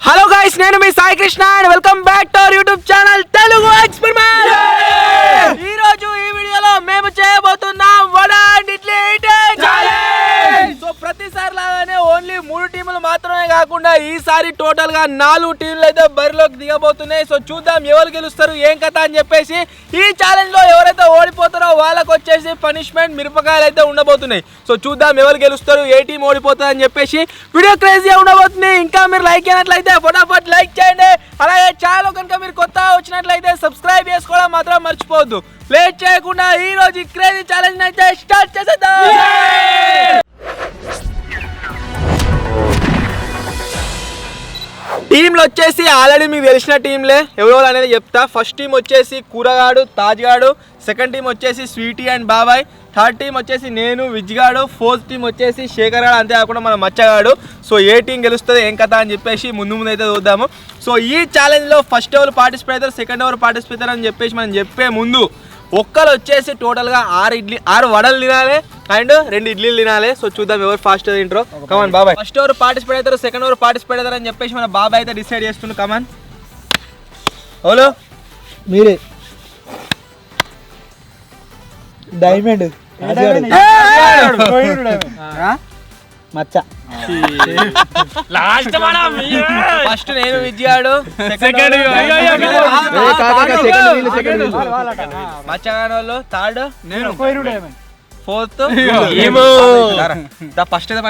Hello guys, నేను మీ Sai Krishna and welcome back to our YouTube channel Telugu experiment. ఈ రోజు ఈ వీడియోలో మేము చేయబోతున్నాం vada and idli eating challenge. So ప్రతిసారి లాగానే ఓన్లీ 3 టీములు మాత్రమే కాకుండా ఈసారి టోటల్ గా 4 టీంలు అయితే బరిలోకి దిగబోతున్నాయి. సో చూద్దాం ఎవరు గెలుస్తారు ఏం కథ అని చెప్పేసి. ఈ ఛాలెంజ్ లో ఎవరైతే ఓడిపోతారో వాళ్ళకి వచ్చేసి పనిష్మెంట్ మిరపకాయలు అయితే ఉండబోతున్నాయి. సో చూద్దాం ఎవరు గెలుస్తారు, ఏ టీం ఓడిపోతుంది అని చెప్పేసి. వీడియో క్రేజీగా ఉండబోతుంది. ఇంకా మీరు లైక్ అయినట్లయితే ఫటాఫట్ లైక్ చేయండి. అలాగే ఛానల్ కనుక మీరు కొత్తగా వచ్చినట్లయితే సబ్స్క్రైబ్ చేసుకోవడం మాత్రం మర్చిపోవద్దు. లేట్ చేయకుండా ఈ రోజు క్రేజీ ఛాలెంజ్ అయితే స్టార్ట్ చేసేద్దాం. టీంలు వచ్చేసి ఆల్రెడీ మీకు తెలిసిన టీంలే ఎవరెవరు అనేది చెప్తా. ఫస్ట్ టీం వచ్చేసి కూరగాడు తాజ్గాడు, సెకండ్ టీం వచ్చేసి స్వీటీ అండ్ బాబాయ్, థర్డ్ టీం వచ్చేసి నేను విజ్గాడు, ఫోర్త్ టీం వచ్చేసి శేఖర్ గాడు, అంతేకాకుండా మన మచ్చగాడు. సో ఏ టీం గెలుస్తుంది ఏం కథ అని చెప్పేసి ముందు అయితే చూద్దాము. సో ఈ ఛాలెంజ్లో ఫస్ట్ ఎవరు పార్టిసిపేట్ అవుతారు, సెకండ్ ఎవరు పార్టిసిపేట్ అవుతారు అని చెప్పేసి మనం చెప్పే ముందు ఒక్కరు వచ్చేసి టోటల్గా 6 వడలు తినాలి అండ్ 2 ఇడ్లీలు తినాలి. సో చూద్దాం ఎవరు ఫాస్ట్ తింటారో. కమాన్ బాబాయ్, ఫస్ట్ ఎవరు పార్టిసిపేట్ అవుతారు, సెకండ్ ఎవరు పార్టిసిపేట్ అవుతారు అని చెప్పేసి మన బాబాయ్ అయితే డిసైడ్ చేస్తుండ్రు. కమాన్ హలో మీరే డైమండ్ మచ్చ ఫస్ట్ నేను విజయాడు, మచ్చగానోళ్ళు థర్డ్ నేను, ఫోర్త్ ఫస్ట్ తిన్నా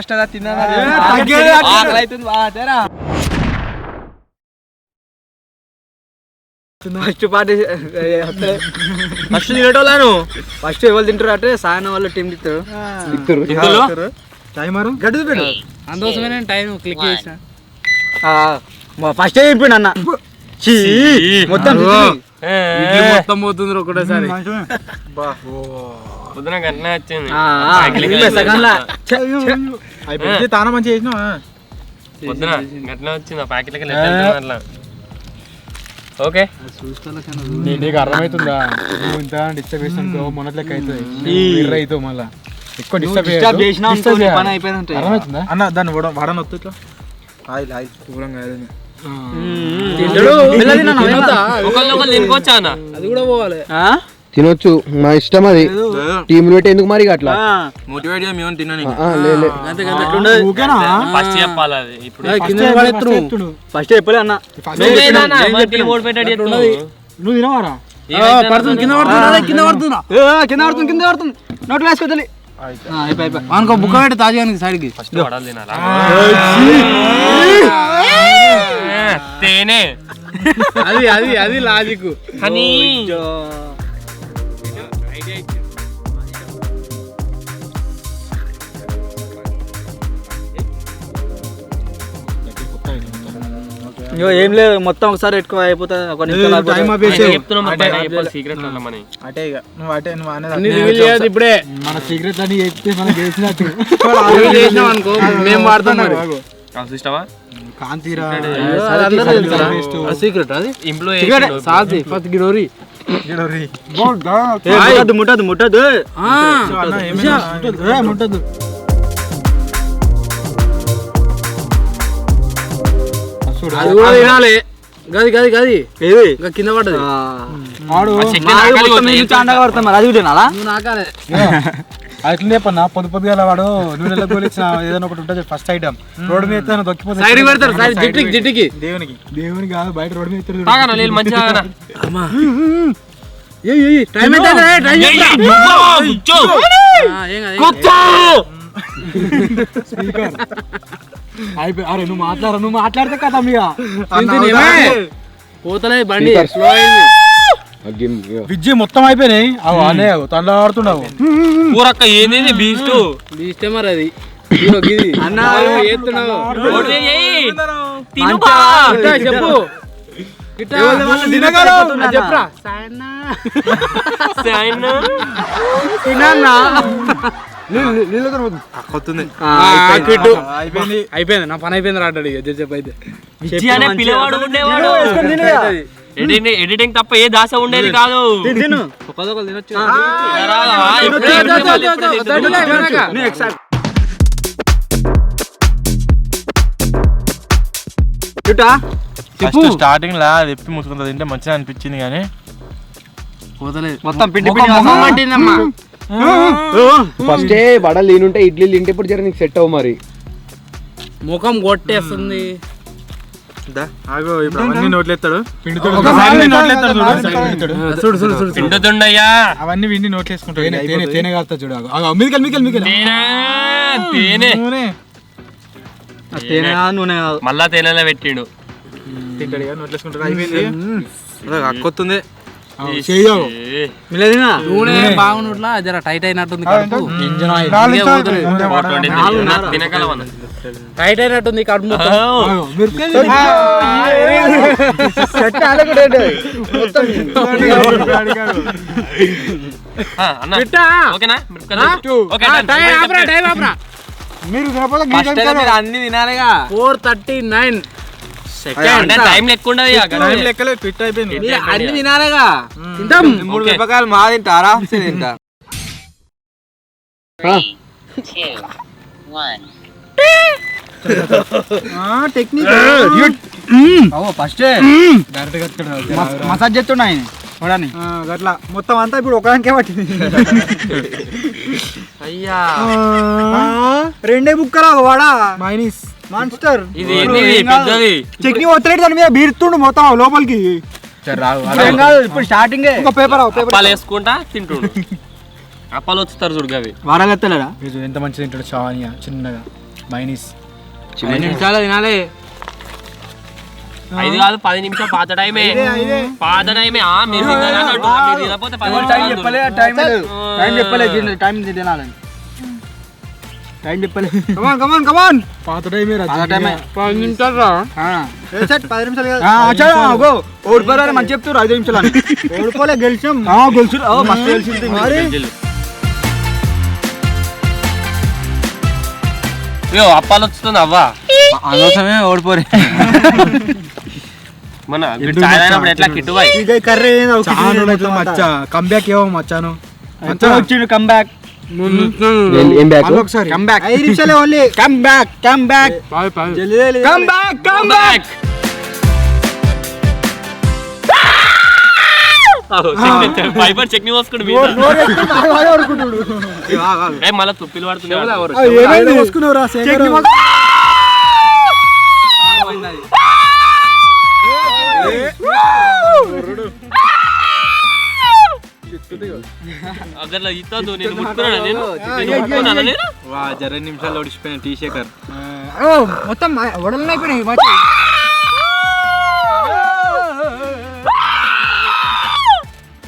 ఫస్ట్ తినేటోళ్ళను. ఫస్ట్ ఎవరు తింటారు అంటే సాయన వాళ్ళు టీం తింటారు. అందుకోసమే నేను టైం క్లిక్ చేసిన. ఫస్ట్ చెప్పిండు అన్న మొత్తం మొత్తం పోతుంది ఒకటేసారి. తాన మంచి చేసిన ఓకే నీకు అర్థమవుతుందా? నువ్వు ఇంత డిస్టర్బ్ చేసినావు మొన్నట్లెక్క అవుతుంది, అవుతావు మళ్ళా ఎక్కువ డిస్టర్బ్ చేసిన పని అయిపోయింది. అర్థమవుతుందా అన్న? దాన్ని వడనొత్తు ఇట్లా ఆయిల్ ఆయిల్ దూరంగా అది కూడా పోవాలి. తినొచ్చు, మా ఇష్టం. అది టీమ్ పెట్టి ఎందుకు మరి అట్లా మోటివేట్ తిన్నాను. ఫస్ట్ చెప్పలే అన్న, నువ్వు తినవారా? కింద పడుతుంది నోట్లో వేసుకోవాలి. అనుకో బుక్క పెట్టి తాజానికి సైడ్కి అది లాజిక్. ఏం లేదు, మొత్తం ఒకసారి ఎక్కువ అయిపోతుంది. ఇప్పుడే మన సీక్రెట్ అని చెప్తే మనం చేసినట్టు అనుకో మేము వాడతాం. సీక్రెట్ అది ముట్టదు ముట్టదు. అది కూడా తినాలి. గది గది గది ఏది కింద పడ్డది. అట్లనే చెప్పన్నా, పొద్దు పొద్దుగా వాడు నూనెలో గోలిచ్చిన ఏదైనా ఒకటి ఉంటుంది ఫస్ట్ ఐటమ్. రోడ్డు మీద దొక్కిపోతే దేవునికి కాదు, బయట రోడ్డు మీద అరే నువ్వు మాట్లాడితే కదా పోతలే బండి విజ్జి మొత్తం అయిపోయినాయి. అవు అనే తండ్రి ఆడుతున్నావు పూరక్క ఏంది బీస్ట్ మరి అది అన్న చెప్పు అయిపోయింది నా పని అయిపోయింది రాడ్డాడు. చెప్పు అయితే పిల్లవాడు ఉండేవాడు, ఎడిటింగ్ తప్ప ఏ దాస ఉండేది కాదు. తినొచ్చు. ఫస్ట్ స్టార్టింగ్ లా తిప్పి ముసుకుంటా తింటే మంచిగా అనిపించింది కానీ పోతలేదు మొత్తం పిండి ముఖం పట్టిందమ్మా ఫస్ట్ వడలు తినుంటే ఇడ్లీలు తింటే ఇప్పుడు జర నీకు సెట్ అవ్వు మరి. ముఖం కొట్టేస్తుంది. ఆగో ఇప్పుడు అవన్నీ నోట్లేస్తాడు పిండుతుండయ్యా అవన్నీ విండి నోట్లేసుకుంటాడు తేనె కాస్తా చూడు తేనె మళ్ళా తేనెలా పెట్టిండు తింటాడు నోట్లేసుకుంటాడు అయిపోయింది అక్కొస్తుంది నూనె బాగున్నట్లా జర టైట్ అయినట్టుంది కడుపు. తినగలవన్న టైట్ అయినట్టుంది కడుపు మొత్తం. ఓకేనా అన్ని తినాలిగా. 4:39 టైం లెక్క ఉండదు లెక్కలే ఫిట్ అయిపోయింది అన్ని తినాలిగా. తింటాం. 3 మిరపకాయలు మా తింటా ఆరామ్సే తింటా. మసాజ్ చేస్తున్నాయి చూడని అట్లా మొత్తం అంతా ఇప్పుడు ఒకదానికే పట్టింది అయ్యా రెండే బుక్కరా వాడా మైనీస్ మాన్స్టర్ ఇది పెద్దది చట్నీ ఒత్తలేడు దాని మీద బీరుతుండు మొత్తం లోపలికి ఇప్పుడు స్టార్టింగ్ ఒక పేపర్ అప్పాలు వేసుకుంటా తింటుండు అప్పాలు వచ్చుతారు చూడు అవి వారాగత్తలేడా ఎంత మంచిగా తింటాడు చానియా చిన్నగా మైనీస్ 5 నిమిషాలు తినాలి. 5 కాదు 10 నిమిషాలు పాత టైమే మీరు తినకపోతే టైం చెప్పలేదు టైం తినాలని టైం చెప్పలేదు. కమాన్ పాత టైమే రా 10 నిమిషాలు రా. 10 నిమిషాలు ఓడిపోయారు మంచి చెప్తారు 5 నిమిషాలు అని ఓడిపోలే గెలిచాం మస్తు గెలిచింది మరి అప్పాలు వస్తుంది అవ్వా అనవసరమే ఓడిపోరే. మన చాయ్ తాగినప్పుడు ఎట్లా కిట్టుబాయ్ కర్రీ మచ్చా కంబ్యాక్ ఏవో మచ్చాను వచ్చిండు కమ్ బ్యాక్ ఏం బ్యాక్ ఒకసారి కమ్ బ్యాక్ 5 నిమిషాలే only come back come back ఫైబర్ చట్నీ పోసుకుంటు మళ్ళీ తుప్పిలు పడుతుంది అగర్లో ఇస్తాను నేను ముట్టుకున్నాను నేను 2 నిమిషాలు ఓడిచిపోయిన టీ శేఖర్. మొత్తం వడలు అయిపోయినాయి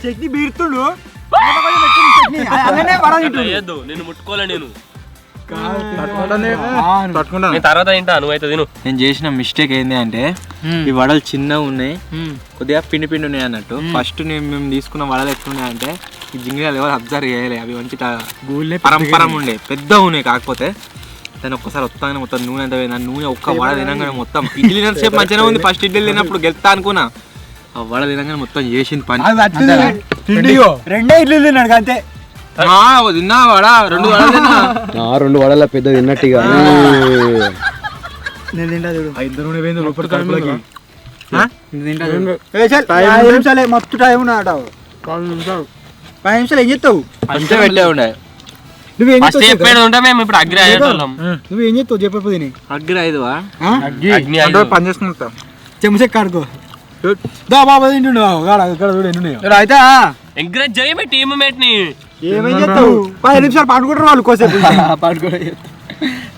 చట్నీ బీరుతుండు నేను ముట్టుకోలే నేను పట్టుకుంటా నేను తర్వాత తింటా నువ్వైతే తిను. నేను చేసిన మిస్టేక్ ఏంది అంటే ఈ వడలు చిన్నగా ఉన్నాయి, కొద్దిగా పిండి పిండి ఉన్నాయి అన్నట్టు. ఫస్ట్ మేము తీసుకున్న వడలు ఎట్లున్నాయి అంటే ఈ జింగిరాలు ఎవరు అబ్జర్వ్ చేయలే. అవి మంచి పరంపరం ఉండే పెద్ద ఉన్నాయి. కాకపోతే దాన్ని ఒక్కసారి వస్తానే మొత్తం నూనె ఎంత పోయింది. నూనె ఒక్క వడ తినగానే మొత్తం ఇడ్లీ సేపు మంచిగానే ఉంది. ఫస్ట్ ఇడ్లీ తిన్నప్పుడు గెలుతా అనుకున్నా, ఆ వడ తినగానే మొత్తం చేసింది పని. 2 ఇడ్లీ తిన్నాడు అంతే. తిన్నా వడ 2 వడలు తిన్నా. 2 వడల పెద్ద తిన్నట్టుగా నేను తింటా చూడు 5 నూనె పోయింది లోపల కడుపులోకి. 5 నిమిషాలే మస్తు టైం ఉన్నాడు. 5 నిమిషాలు ఏం చేస్తావు? ఫస్ట్ పెట్టే ఉండే. నువ్వేం ఫస్ట్ చెప్పేది ఉంటే మేము ఇప్పుడు అగ్రి అయ్యేటోళ్ళం. నువ్వేం చేస్తావు చెప్పకపోతే అగ్గి 5వా అగ్ని ఐదు. పని చేసుకుంటా చెంచే కాడుకో దా బాబా తింటుండు ఇక్కడ చూడు ఎన్ని ఉన్నాయో. అయితే ఎంకరేజ్ చేయమే టీమ్ మేట్ ని. ఏమేం చేస్తావు? 5 నిమిషాలు పండుకుంటారు వాళ్ళు కోసేపు.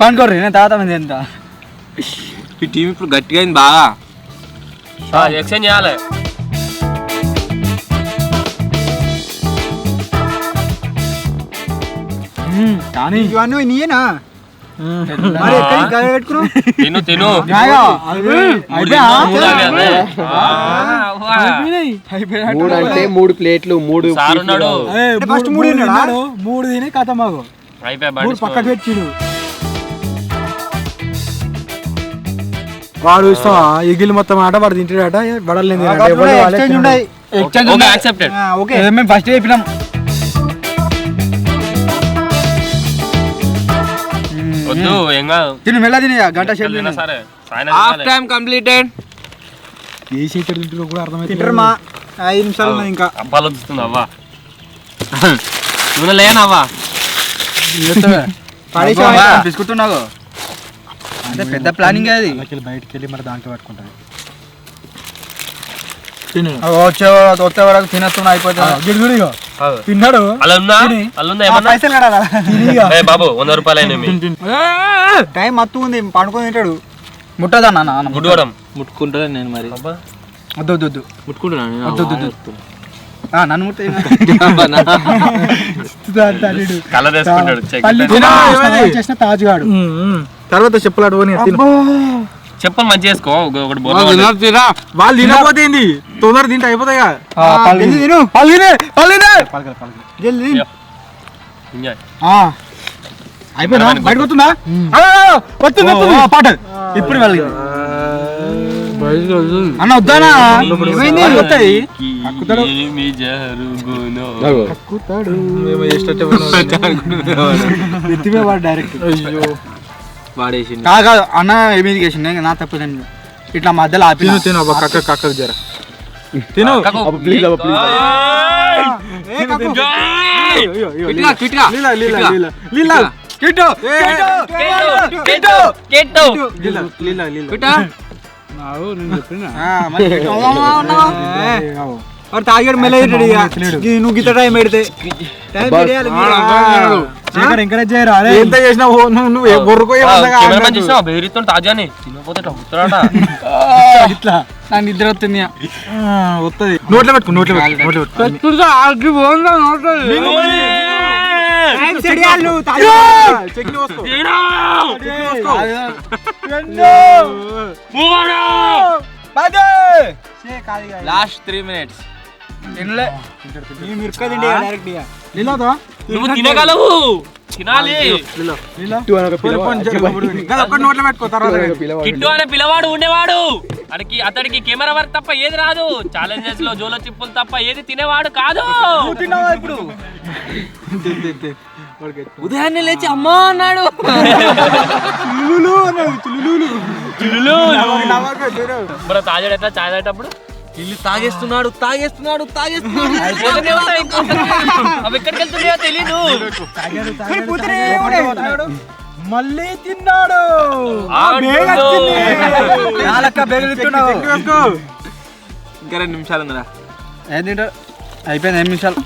పండుకోర్రి నేను తాత మంది ఎంత ఈ టీం ఇప్పుడు గట్టిగా అయింది బాగా. ఎక్స్చేంజ్ చేయాలి. కానీ ఇవన్నీ నీయేనా మరి ఎక్కడికి గడ పెట్టుకున్నావు? తిను తిను మూడు అంటే 3 ప్లేట్లు 3 సారున్నాడు ఫస్ట్ 3 తిన్నాడు. 3 తిని కథ మాకు అయిపోయి 3 పక్కకు పెట్టిండు. వాడు ఇస్తావా ఎగిలి మొత్తం ఆట వాడు తింటాడట వడలేదు. యాక్సెప్టెడ్. ఓకే మేము ఫస్ట్ చెప్పినాం. వద్దు ఏం కాదు తిను మెల్ల తిని గంట సేపు తిను. సరే హాఫ్ టైం కంప్లీటెడ్. ఏ చేతులు తింటారో కూడా అర్థమైతే తింటారమ్మా 5 నిమిషాలు ఉన్నది ఇంకా. అబ్బాలు వస్తుంది అవ్వా నువ్వు లేనవ్వా తీసుకుంటున్నావు అంటే పెద్ద ప్లానింగ్ అది. బయటకు వెళ్ళి మరి దాంట్లో పట్టుకుంటాను వచ్చే వరకు తినేస్తున్నా అయిపోతుంది. తిన్నాడు అలా ఉందా ఏమన్నా పైసలు కడాలా ఏయ్ బాబు 100 రూపాయలు అయినా టైం మత్తు ఉంది పండుకొని తింటాడు. ముట్టదన్నా గుడ్డోడం ముట్టుకుంటా నేను మరి. వద్దు వద్దు వద్దు ముట్టుకుంటున్నాను వద్దు నన్ను ముట్ట కళ్ళ వేసుకుంటాడు చెక్ చేసిన తాజుగాడు తర్వాత చెప్పులాడు చెప్పలు మంచి చేసుకో ఒకటి వాళ్ళు తినకపోతే తొందర తింటే అయిపోతాయి అయిపోయినా బయటకు వస్తుందా పాట ఇప్పుడు వెళ్ళి అన్న వద్దానా వస్తాయి డైరెక్ట్ వాడేసి కాదు అన్న ఏమీది వేసింది నా తప్పు ఇట్లా మధ్యలో ఆపి తిను కక్క జర తిను ప్లీజ్ తాగాడు మెల్లగెట్టాడు ఇక నువ్వు గిట్ట టైం పెడితే ఎంకరేజ్ చేయరా ఎంత చేసినావు నువ్వు బెదిరితో తాజాని తినకపోతే ఇట్లా నాకు నిద్ర వస్తుంది వస్తుంది నోట్లో పెట్టుకో నోట్లో పెట్టుకో లాస్ట్ 3 minutes. నువ్వు తినగలవు తినాలి కిట్టు అనే పిల్లవాడు ఉండేవాడు అతడికి కెమెరా వర్క్ తప్ప ఏది రాదు ఛాలెంజెస్ లో జోలో చిప్పులు తప్ప ఏది తినేవాడు కాదు ఉదయాన్నే లేచి అమ్మా అన్నాడు. మరి తాజాడు ఎట్లా చాయ్ తాగేటప్పుడు ఇల్లు తాగేస్తున్నాడు అవి ఎక్కడికి వెళ్తున్నాయో తెలీదు మళ్ళీ తిన్నాడు ఇంకా 2 నిమిషాలు ఉందా? అయిపోయింది 5 నిమిషాలు.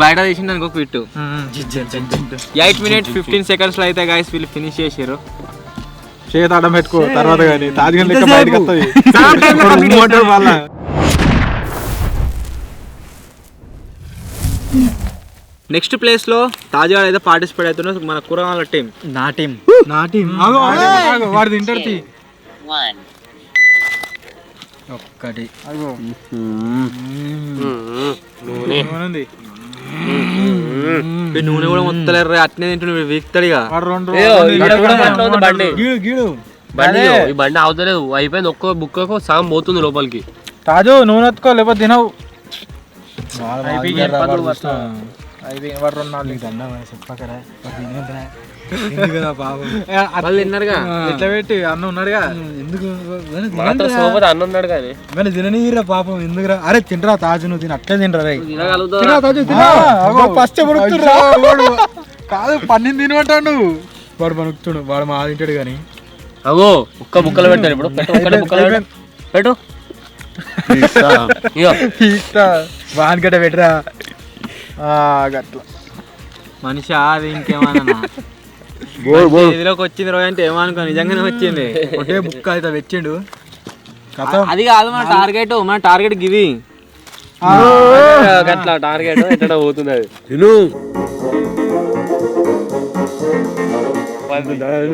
బయట తీసింది అనుకో క్విట్ 8 minutes 15 seconds లో అయితే గైస్ వీళ్ళు ఫినిష్ చేసారు. చేతి అడ్డం పెట్టుకో తర్వాత కానీ తాజుగా లెక్క బయటకు వస్తుంది వాళ్ళ నెక్స్ట్ ప్లేస్ లో తాజా అయితే పార్టిసిపేట్ అవుతున్నారు మన కూరగాయల టీం. నా టీం వాడు తింటాడు ఒక్కటి నూనె కూడా మొత్తం అట్నే తింటున్నాడు వీక్తాడు ఇక. బండి ఈ బండి అవుతలేదు అయిపోయింది ఒక్క బుక్కకు సగం పోతుంది లోపలికి. తాజు నూనె ఎత్తుకో లేకపోతే తినవు ఎట్లా పెట్టి అన్న ఉన్నాడుగా ఎందుకు అన్న ఉన్నాడు కానీ తిననీరా పాపం ఎందుకురా. అరే తినరా తాజు నువ్వు తిన అట్లే తినరా కాదు పన్నీని తినమంటావు నువ్వు. వాడు మనుకుతుడు వాడు మా తింటాడు కానీ అగో ఒక్క బుక్కలు పెట్టారు ఇప్పుడు పెట్టు వానికట్ట పెట్టరా గట్లా మనిషి అది ఇంకేమన్నా ఇదిలోకి వచ్చింది రోజు అంటే ఏమనుకో నిజంగానే వచ్చింది. ఒకటే బుక్ అయితే వచ్చిండు అది కాదు మన టార్గెట్ గివి అట్లా టార్గెట్ ఎట్లా పోతుంది అది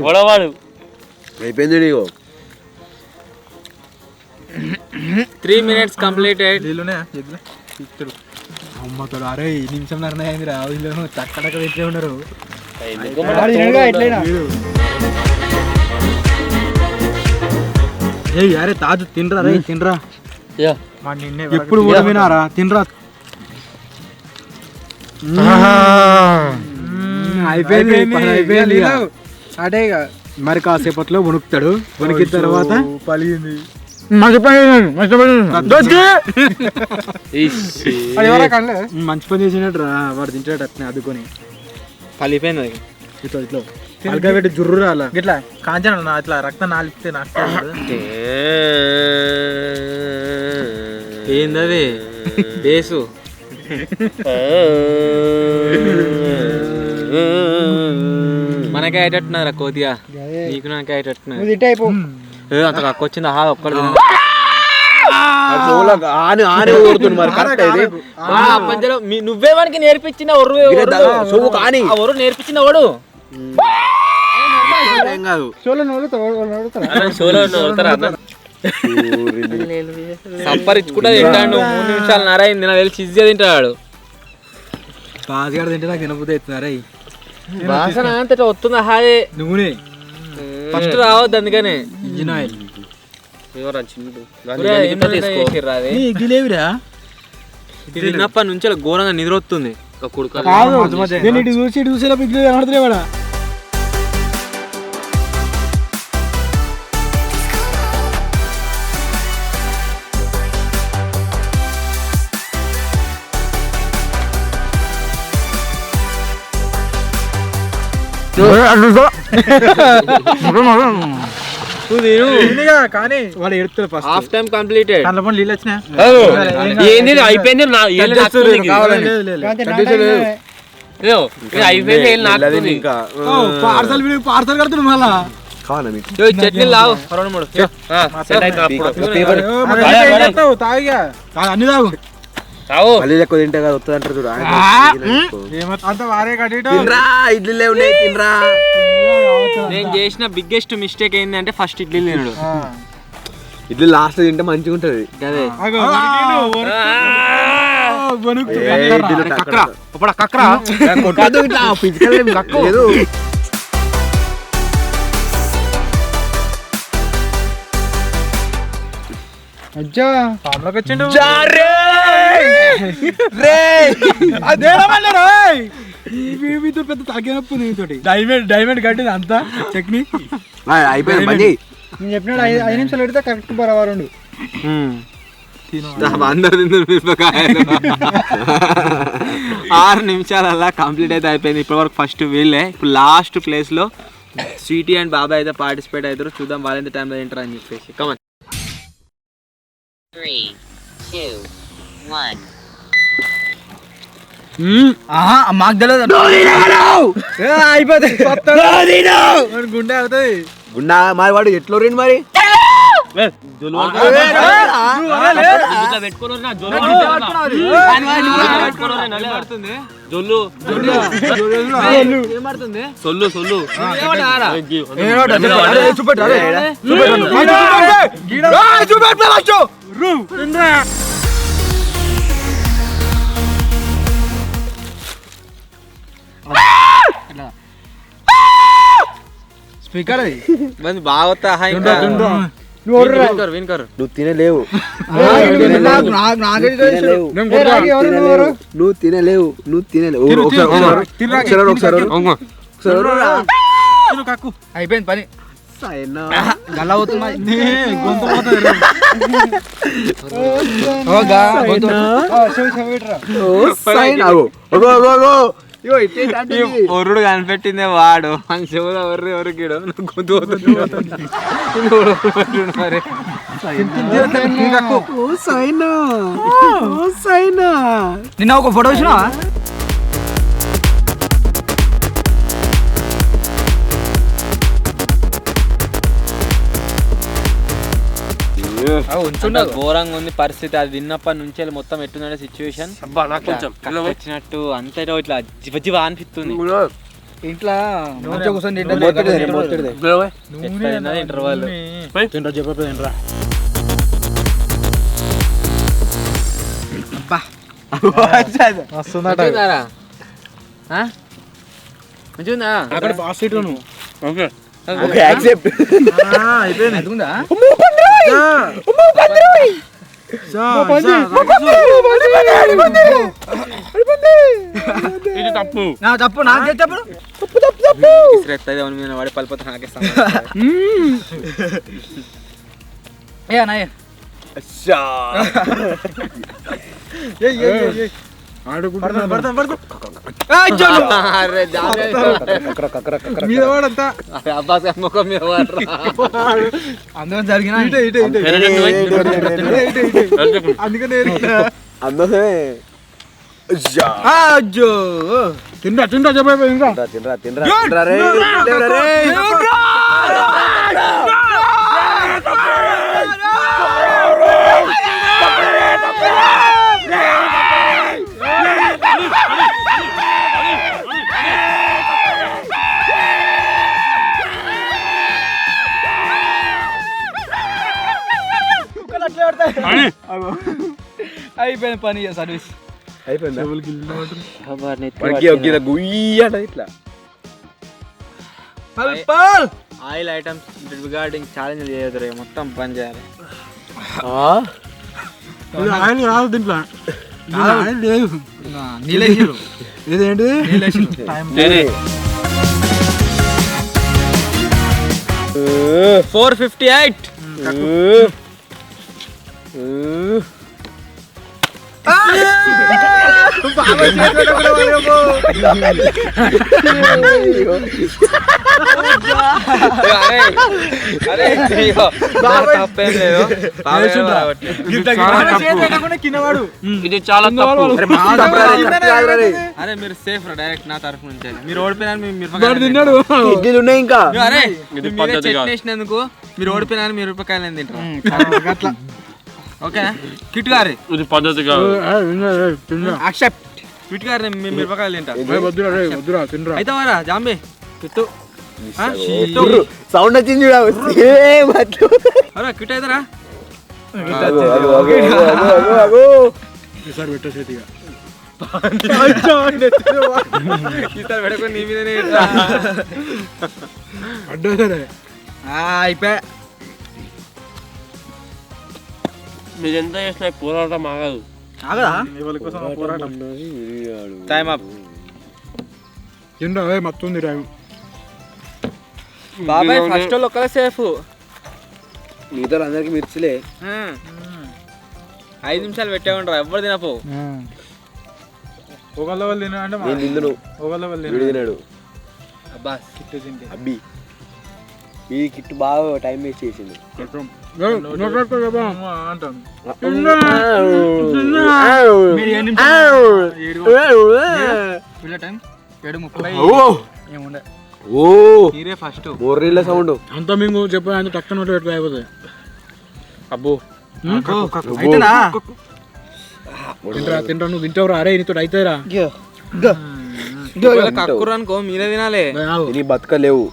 గొడవాడు అయిపోయింది 3 minutes కంప్లీటెడ్. అమ్మతో అరే ఈ నిమిషం అయింది రా చక్కడక్క పెట్టే ఉన్నారు. అరే తాజు తినరా రే తినరా నిన్నే ఎప్పుడు కూడా వినారా తినరా అయిపోయింది అదే ఇక. మరి కాసేపట్లో వణుకుతాడు, వణికిన తర్వాత పలిగింది మంచి పని చేసినట్టు రా, వాడు తింటాడు అట్నే అద్దుకొని పలిపోయింది ఇట్లా ఇట్లా అలగా పెట్టి జుర్రు రాలా ఇట్లా కాంచన ఇట్లా రక్తం నాలిస్తే నాకు ఏందది బేసు మనకే అయ్యేటట్టున్నారా కోతిగా, నీకు నాకే అయ్యేటట్టున్నది. తింటే అయిపో అంత కక్క వచ్చింది ఆహా ఒక్కడు నువ్వే వానికి నేర్పించిన ఒరు నేర్పించిన వాడు ఏం కాదు. సంపరించుకుంటా తింటాడు. 3 నిమిషాలు నారాయణ తిన వెళ్ళి చిజ్జా తింటాడు. పాసిగాడు తింటే నాకు తినబుద్ధి అవుతున్నారా వాసన అంత వస్తుందా హాయే నూనె ఫస్ట్ రావద్దు అందుకనే ఇంజిన్ ఆయిల్ గిలేవిరా తిన్నప్పటి నుంచి ఘోరంగా నిద్ర వస్తుంది. ఇటు చూసి ఇటు చూసేలా పిగ్గు కనబడుతున్నాయి. కానీ వాడు ఎడుతాడు ఫస్ట్. Half time completed. కళ్ళ పని నీళ్ళు వచ్చినా ఏంది అయిపోయింది అయిపోయింది ఇంకా పార్సల్ పార్సల్ కడుతున్నాడు మళ్ళా చట్నీ లావు 2-3 తాగిగా అన్ని తాగు ఎక్కువ తింటే కదా వస్తుంది అంటారు చూడు. అంత వారే కట్టి ఇడ్లీ ఉన్నాయి తినరా. నేను చేసిన బిగ్గెస్ట్ మిస్టేక్ ఏంటంటే ఫస్ట్ ఇడ్లీ తినడు. ఇడ్లీ లాస్ట్ తింటే మంచిగా ఉంటది. అదే అజ్జా ఫామ్లోకి వచ్చిండు. మీతో పెద్ద తగ్గినప్పు నీతోటి డైమండ్ కట్టింది అంతా టెక్నిక్ అయిపోయింది. నేను చెప్పినాడు 5 నిమిషాలు పెడితే కరెక్ట్ బరాబర్ ఉండు. అందరు మిరపకాయలు 6 నిమిషాలల్లా కంప్లీట్ అయితే అయిపోయింది. ఇప్పటి వరకు ఫస్ట్ వీళ్ళే. ఇప్పుడు లాస్ట్ ప్లేస్ లో స్వీటీ అండ్ బాబాయ్ అయితే పార్టిసిపేట్ అవుతారు. చూద్దాం వాళ్ళు ఎంత టైంలో తింటారు అని చెప్పేసి. కమన్ 3, 2, 1. మాకు తెలియదు అయిపోతుంది గుండె అవుతుంది. గుండా మరి వాడు ఎట్లా రండి మరి సొల్లు సొల్లు స్పీకర్ అది మంది బాగా వినకరు నువ్వు తినలేవు అయిపోయింది పని గల్లా అవుతుంది ఒర్రుడు కనిపెట్టిందే వాడు చెవులు ఎవర్రి ఎవరికిడు గొంతు మరి నిన్న ఒక ఫోటో వచ్చినా ఘోరంగా ఉంది పరిస్థితి. అది తిన్నప్పటి నుంచి మొత్తం ఎట్టుందంటే సిచ్యువేషన్ వచ్చినట్టు అంతా ఇట్లా జీవ అనిపిస్తుంది. ఇంట్లో కూర్చొని ఇంటర్వల్ మంచిగా ఇది తప్పు. తప్పు నాకే చెప్పు. ఇసురెత్తది అవును మీద వాడి పలిపోతే నాకేస్తాను. ఏ అన్న అబ్బాస్ ముఖం మీద వాడరా. అందరం జరిగిన అందుకనే తింటా చెప్పైపోయి ఇంకా తినరా రే. అయిపోయిన పని సర్వీస్ అయిపోయిందా వాడికి గుయ్యాట ఇట్లా ఆయిల్ ఐటమ్స్ రిగార్డింగ్ ఛాలెంజ్ చేయదు రే, మొత్తం పని చేయాలి. ఆయన రాదు దీంట్లో లేదు. ఇదేంటి నేనే. 458. తప్పేం లేదు. కిందవాడు ఇది చాలా తప్పు. అరే మీరు సేఫ్ రా, డైరెక్ట్ నా తరఫు నుంచి. మీరు ఓడిపోయినారు, తిన్నాడు. ఇడ్లీలు ఉన్నాయి ఇంకా. అరే ఇది పద్ధతి కాదు. వేసినందుకు మీరు ఓడిపోయినారు, మీరు రూపాయలు ఏం తింటారు? అట్లా ఓకేనా? కిట్ గారి ఇది పద్ధతి కాదు. యాక్సెప్ట్. కిట్ గారి మీరు మిరపకాయలు తింటారు. వద్దురా తినరా. అయితే వారా జాంబే కిట్టు సౌండ్ వచ్చింది అరే కిట్ అవుతారా? ఈసారి పెట్టేసేది ఈసారి పెట్టుకుని నీ మీదనే అడ్డా సరే. అయిపోయా. మీరు ఎంత చేసినా పోరాటం ఆగదు. ఆగదా? పోరాటం టైం అప్. తిండా మత్తుంది రావు. బాబాయ్ ఫస్ట్ వాళ్ళు ఒక్కలే సేఫ్. మిగతా అందరికి మిర్చిలే. 5 నిమిషాలు పెట్టే ఉంటారు, ఎవ్వరు తినపో. ఒకళ్ళ వాళ్ళు తిన అంటే నేను తిందును, ఒకళ్ళ వాళ్ళు వీడు తినాడు. అబ్బా కిట్టు తింటే అబ్బి ఈ కిట్టు బాగా టైం వేస్ట్ చేసింది. అంటాను. టైం 7:30 ఏముండే. ఓ మీరే ఫస్ట్. బొర్రీల సౌండ్. అంతా మేము చెప్పాను, అంత టక్కన పెట్టుకో అయిపోతాయి. అబ్బో అయితేనా? తింటా నువ్వు తింటావురా. అరే నీతో అవుతాయిరా. కక్కురు అనుకో, మీరే తినాలి. నీ బతకలేవు.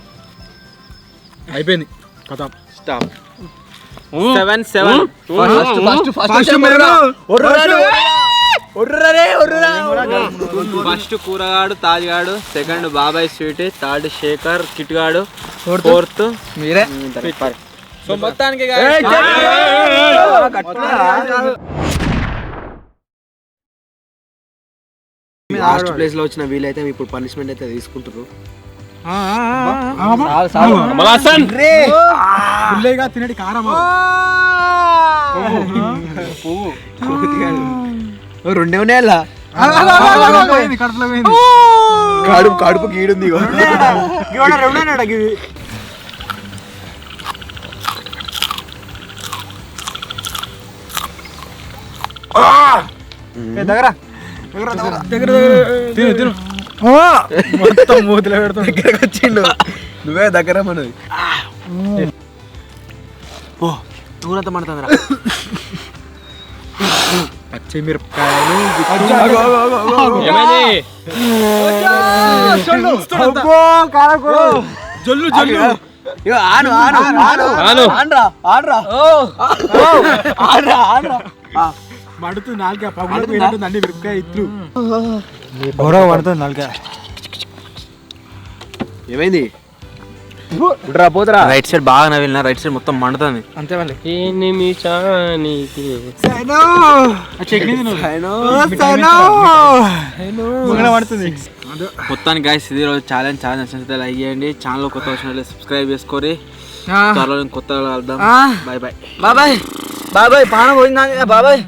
అయిపోయింది కథ. స్టాప్. 7-7. ఫస్ట్ కూరగాడు తాజ్గాడు, సెకండ్ బాబాయ్ స్వీట్, థర్డ్ శేఖర్, కిట్ గాడు, ఫోర్త్ మీరే. సో మొత్తానికి లాస్ట్ ప్లేస్ లో వచ్చిన వీలైతే ఇప్పుడు పనిష్మెంట్ అయితే తీసుకుంటారు. పుల్లేగా తినటి కారం. రెండే ఉన్నాయా? కడుపులో పోయింది. కడుపు గీడుంది. తిను మొత్తం మూతిలో పెడతాం. దగ్గరకు వచ్చిండు. నువ్వే దగ్గర మనది. దూరంత పడుతుందిరా. పచ్చిమిరపకాయలు జల్లు జల్లు మడుతూ నాలుక పగులు అన్ని మిరపకాయ ఇట్లు గొడవ పడుతుంది నాలుక. ఏమైంది? రా పోతురా. రైట్ సైడ్ బాగా నవ్విన రైట్ సైడ్ మొత్తం మండుతుంది. అంతే మళ్ళీ పడుతుంది. మొత్తానికి గాయస్ ఇది రోజు ఛాలెంజ్ నచ్చితే లైక్ చేయండి. ఛానల్ కొత్త వచ్చినట్లయితే సబ్స్క్రైబ్ చేసుకోరి. త్వరలో కొత్తగా కలుద్దాం. Bye bye. బాబాయ్ పాన పోయిందా బాబాయ్.